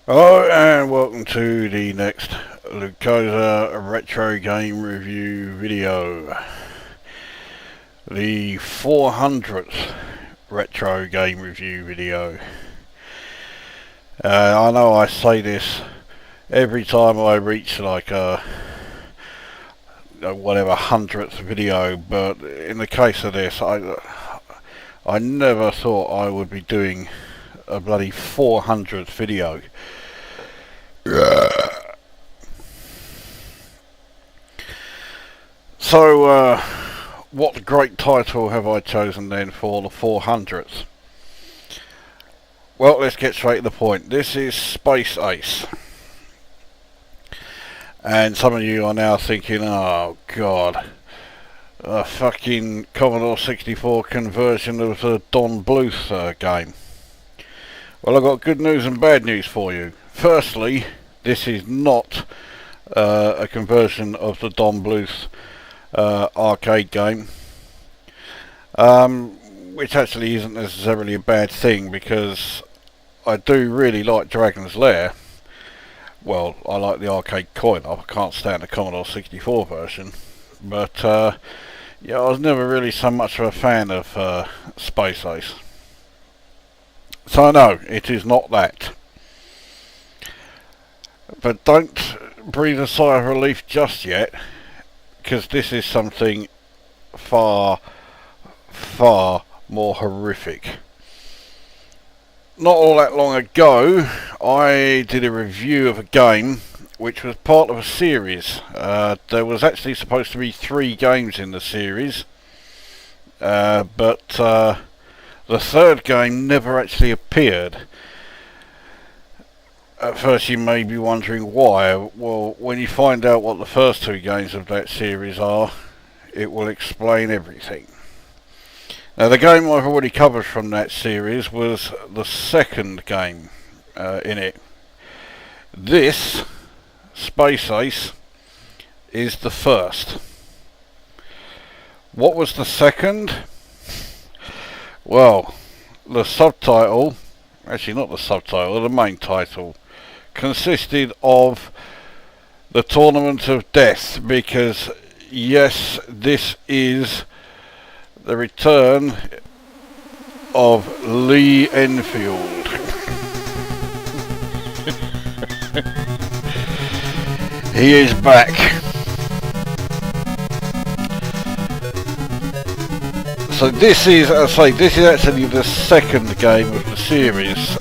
Hello and welcome to the next Lukozer retro game review video. The 400th retro game review video. I know I say this every time I reach like a whatever 100th video, but in the case of this, I never thought I would be doing a bloody 400th video. So, what great title have I chosen then for the 400th? Well, let's get straight to the point. This is Space Ace. And some of you are now thinking, oh god, a fucking Commodore 64 conversion of the Don Bluth game. Well, I've got good news and bad news for you. Firstly, this is not a conversion of the Don Bluth arcade game, which actually isn't necessarily a bad thing, because I do really like Dragon's Lair. Well, I like the arcade coin-op. I can't stand the Commodore 64 version, but yeah, I was never really so much of a fan of Space Ace. So no, it is not that. But don't breathe a sigh of relief just yet, because this is something far, far more horrific. Not all that long ago, I did a review of a game which was part of a series. There was actually supposed to be 3 games in the series, but the third game never actually appeared. At first you may be wondering why. Well, when you find out what the first 2 games of that series are, it will explain everything. Now, the game I've already covered from that series was the second game in it. This, Space Ace, is the first. What was the second? Well, the subtitle, actually not the subtitle, the main title, consisted of the Tournament of Death, because yes, this is the return of Lee Enfield. He is back. So this is, as I say, this is actually the second game of the series.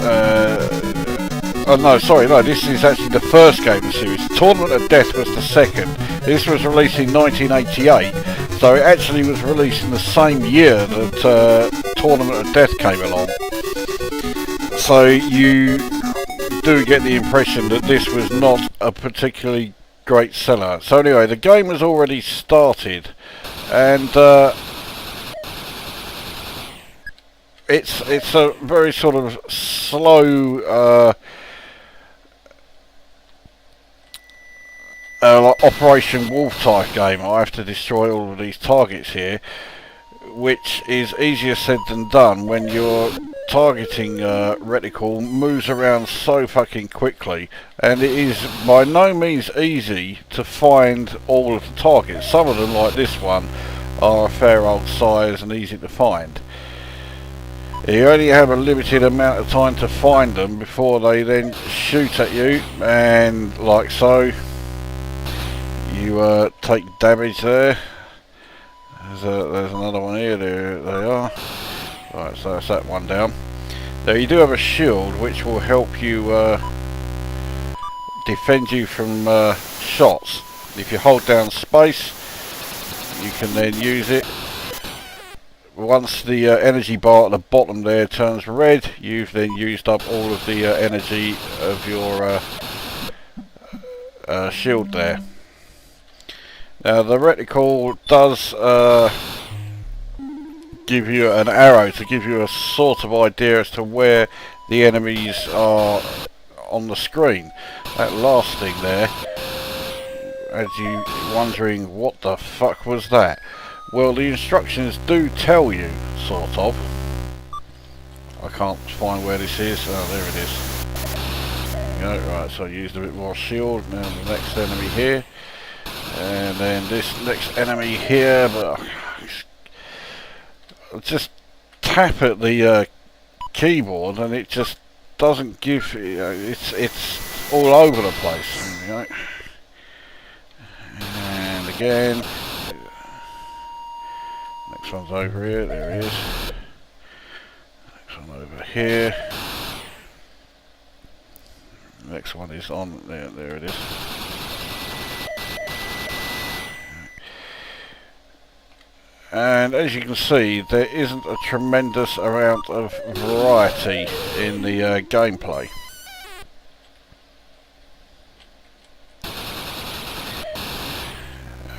This is actually the first game of the series. Tournament of Death was the second. This was released in 1988, so it actually was released in the same year that Tournament of Death came along. So you do get the impression that this was not a particularly great seller. So anyway, the game has already started, and it's a very sort of slow like Operation Wolf type game. I have to destroy all of these targets here, which is easier said than done when your targeting reticle moves around so fucking quickly, and it is by no means easy to find all of the targets. Some of them, like this one, are a fair old size and easy to find. You only have a limited amount of time to find them before they then shoot at you, and like so, you take damage there. There's another one here. There they are. Right, so that's that one down. Now you do have a shield which will help you defend you from shots. If you hold down space, you can then use it. Once the energy bar at the bottom there turns red, you've then used up all of the energy of your shield there. Now the reticle does give you an arrow to give you a sort of idea as to where the enemies are on the screen. That last thing there, as you wondering what the fuck was that? Well, the instructions do tell you, sort of. I can't find where this is. Oh, there it is. There we go. Right, so I used a bit more shield. Now the next enemy here. And then this next enemy here. But I'll just tap at the keyboard and it just doesn't give, it's all over the place. There we go. And again. Next one's over here. There it is. Next one over here. Next one is on there. There it is. And as you can see, there isn't a tremendous amount of variety in the gameplay.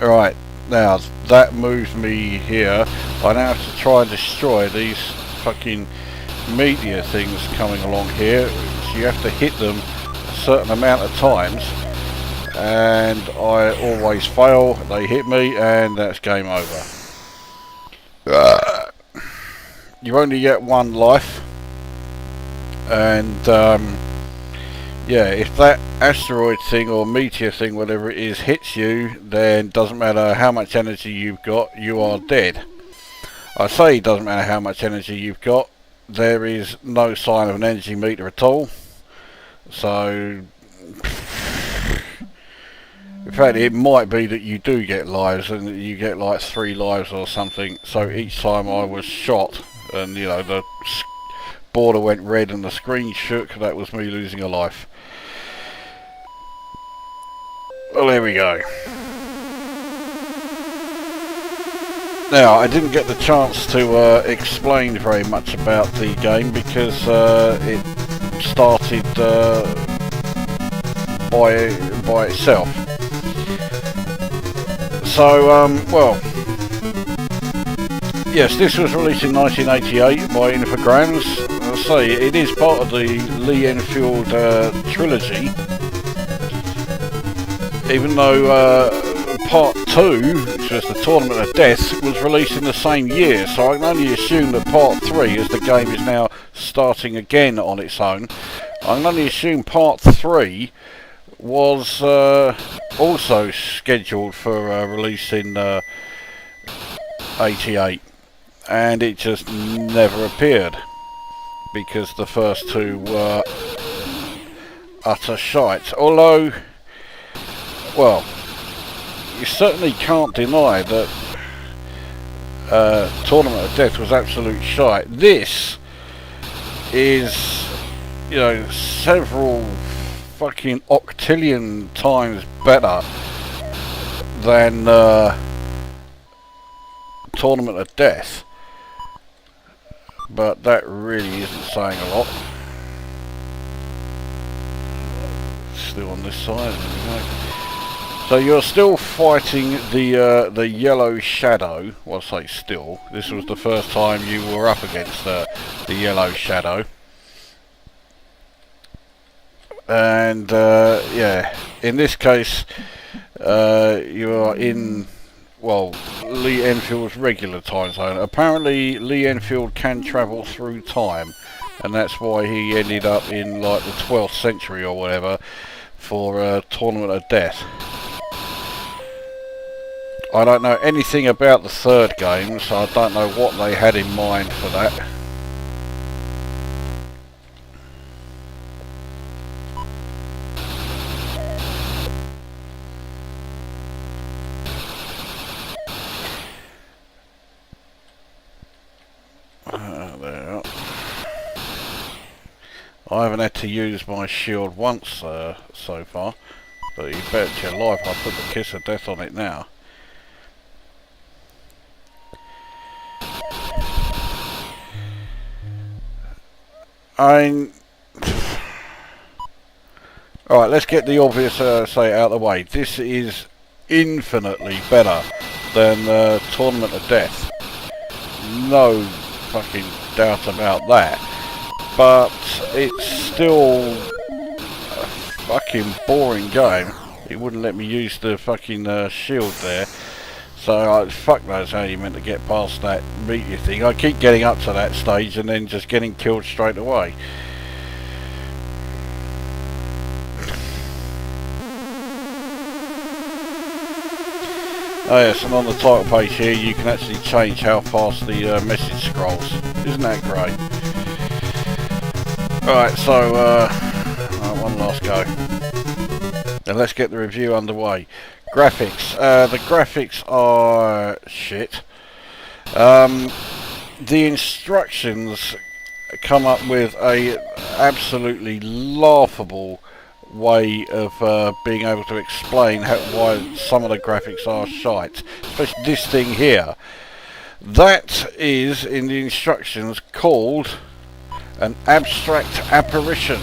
Right, now that moves me here. I now have to try and destroy these fucking meteor things coming along here. So you have to hit them a certain amount of times. And I always fail. They hit me and that's game over. You only get one life, and yeah, if that asteroid thing or meteor thing, whatever it is, hits you, then doesn't matter how much energy you've got, you are dead. I say it doesn't matter how much energy you've got, there is no sign of an energy meter at all. So in fact, it might be that you do get lives, and you get like 3 lives or something. So each time I was shot, and you know, the border went red and the screen shook, that was me losing a life. Well, there we go. Now, I didn't get the chance to explain very much about the game because it started by itself. So, well, yes, this was released in 1988 by Infogrames. As I say, it is part of the Lee Enfield trilogy, even though Part 2, which was the Tournament of Death, was released in the same year, so I can only assume that Part 3, as the game is now starting again on its own, I can only assume Part 3 was also scheduled for release in 88, and it just never appeared because the first 2 were utter shite. Although, well, you certainly can't deny that Tournament of Death was absolute shite. This is, you know, several fucking octillion times better than Tournament of Death, but that really isn't saying a lot. Still on this side. So you're still fighting the yellow shadow. Well, I say still. This was the first time you were up against the yellow shadow. And yeah, in this case you are in, well, Lee Enfield's regular time zone. Apparently Lee Enfield can travel through time, and that's why he ended up in like the 12th century or whatever for Tournament of Death. I don't know anything about the third game, so I don't know what they had in mind for that. There. I haven't had to use my shield once so far, but you bet your life I'll put the kiss of death on it now. Alright, let's get the obvious say out of the way. This is infinitely better than Tournament of Death. No fucking doubt about that. But it's still a fucking boring game. It wouldn't let me use the fucking shield there. So fuck knows how you meant to get past that meteor thing. I keep getting up to that stage and then just getting killed straight away. Oh yes, and on the title page here you can actually change how fast the message scrolls. Isn't that great? Alright, so one last go. Now let's get the review underway. Graphics. The graphics are shit. The instructions come up with a absolutely laughable way of being able to explain why some of the graphics are shite. Especially this thing here. That is, in the instructions, called an abstract apparition.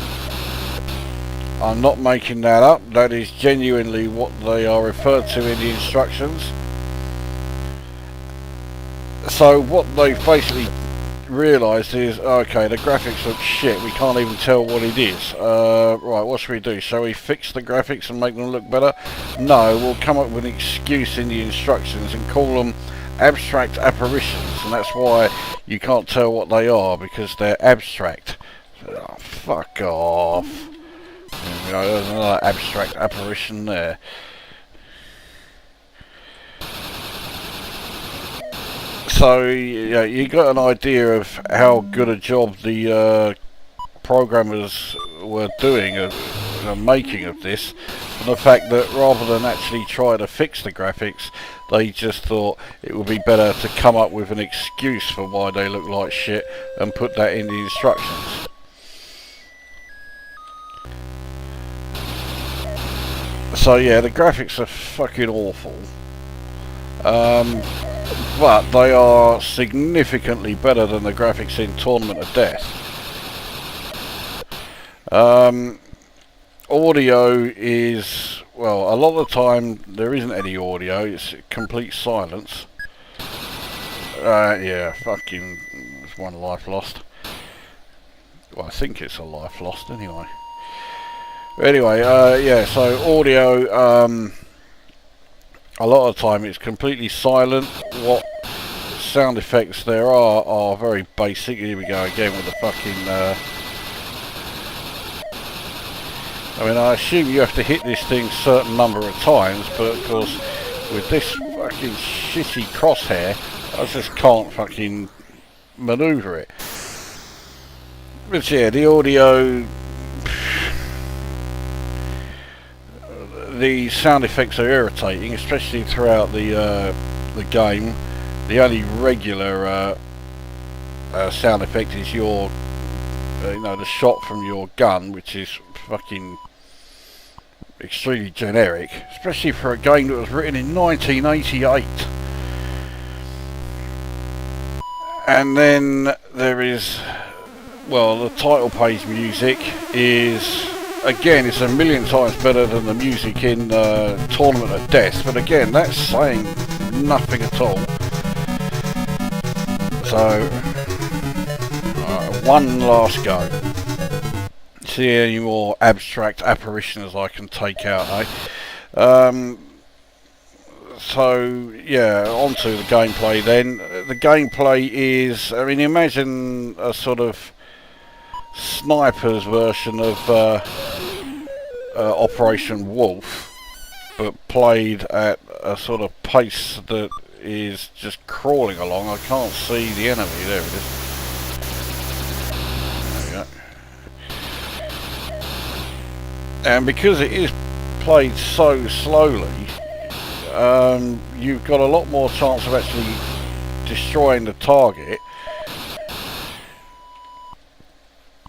I'm not making that up. That is genuinely what they are referred to in the instructions. So what they've basically realised is, okay, the graphics look shit, we can't even tell what it is. Right, what should we do? Shall we fix the graphics and make them look better? No, we'll come up with an excuse in the instructions and call them abstract apparitions, and that's why you can't tell what they are, because they're abstract. Oh, fuck off. There we go, there's another abstract apparition there. So yeah, you got an idea of how good a job the programmers were doing of making of this, from the fact that rather than actually try to fix the graphics, they just thought it would be better to come up with an excuse for why they look like shit and put that in the instructions. So yeah, the graphics are fucking awful. But they are significantly better than the graphics in Tournament of Death. Audio is, well, a lot of the time there isn't any audio, it's complete silence. Yeah, fucking, it's one life lost. Well, I think it's a life lost anyway. Anyway, yeah, so audio, a lot of the time it's completely silent. What sound effects there are very basic. Here we go again with the fucking... I mean, I assume you have to hit this thing a certain number of times, but of course, with this fucking shitty crosshair, I just can't fucking manoeuvre it. But yeah, the audio... The sound effects are irritating, especially throughout the game. The only regular sound effect is your, you know, the shot from your gun, which is fucking extremely generic, especially for a game that was written in 1988. And then there is, well, the title page music is, again, it's a million times better than the music in Tournament of Death, but again, that's saying nothing at all. So, one last go. See any more abstract apparitions I can take out, eh? So, yeah, onto the gameplay then. The gameplay is, I mean, imagine a sort of sniper's version of Operation Wolf, but played at a sort of pace that is just crawling along. I can't see the enemy. There it is. There we go. And because it is played so slowly, you've got a lot more chance of actually destroying the target,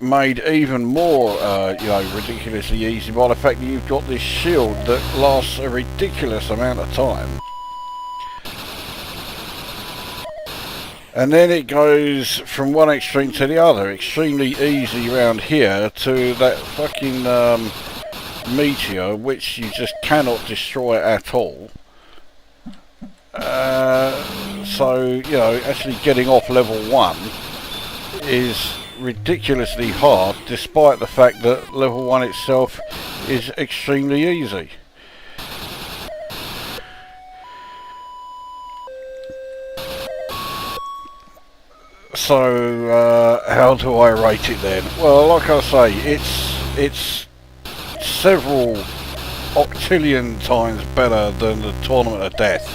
made even more, you know, ridiculously easy by the fact that you've got this shield that lasts a ridiculous amount of time. And then it goes from one extreme to the other, extremely easy around here to that fucking meteor, which you just cannot destroy at all. So, you know, actually getting off level 1 is ridiculously hard, despite the fact that level 1 itself is extremely easy. So how do I rate it then? Well, like I say, it's several octillion times better than the Tournament of Death.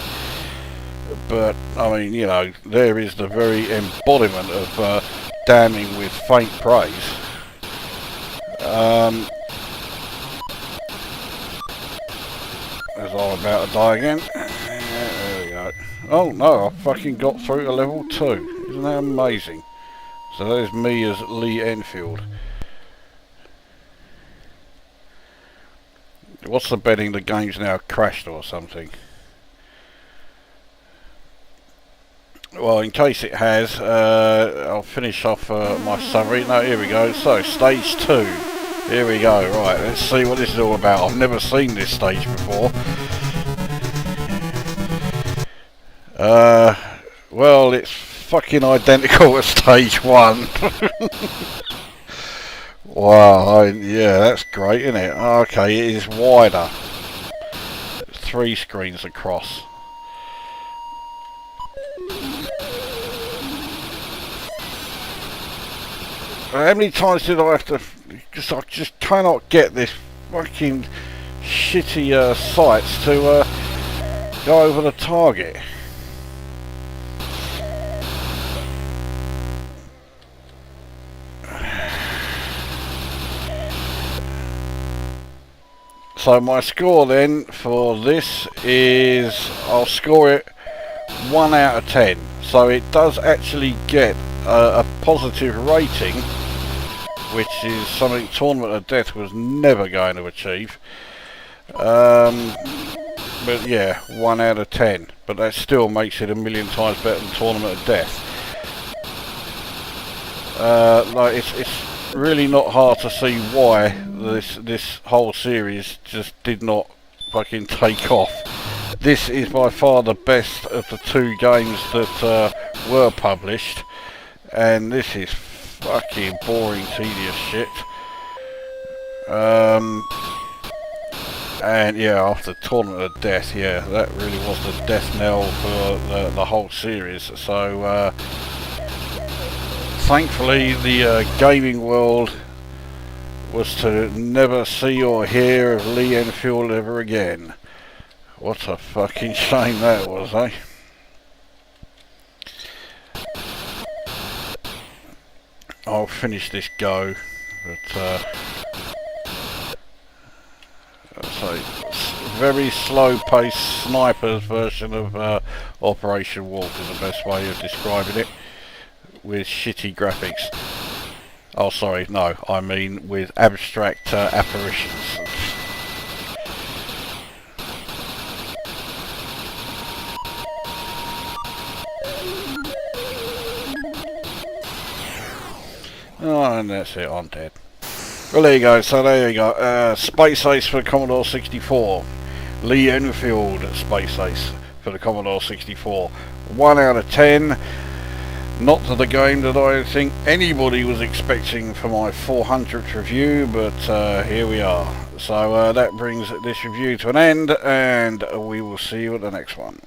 but I mean, you know, there is the very embodiment of damning with faint praise. As I'm about to die again. There we go. Oh no, I fucking got through to level 2. Isn't that amazing? So there's me as Lee Enfield. What's the betting the game's now crashed or something? Well, in case it has, I'll finish off my summary. No, here we go. So, stage 2. Here we go. Right, let's see what this is all about. I've never seen this stage before. Well, it's fucking identical to stage 1. Wow, yeah, that's great, isn't it? Okay, it is wider. It's 3 screens across. How many times did I have to... Because I just cannot get this fucking shitty sights to go over the target. So my score then for this is, I'll score it 1 out of 10. So it does actually get a positive rating, which is something Tournament of Death was never going to achieve. But yeah, 1 out of 10. But that still makes it a million times better than Tournament of Death. Like it's really not hard to see why this whole series just did not fucking take off. This is by far the best of the 2 games that were published, and this is fucking boring, tedious shit. And yeah, after Tournament of Death, yeah, that really was the death knell for the whole series. So thankfully the gaming world was to never see or hear of Lee Enfield ever again. What a fucking shame that was, eh? I'll finish this go, but so very slow-paced sniper's version of Operation Wolf is the best way of describing it, with shitty graphics. Oh, sorry, no, I mean with abstract apparitions. Oh, and that's it, I'm dead. Well, there you go, so there you go. Space Ace for Commodore 64. Lee Enfield Space Ace for the Commodore 64. 1 out of 10. Not to the game that I think anybody was expecting for my 400th review, but here we are. So that brings this review to an end, and we will see you at the next one.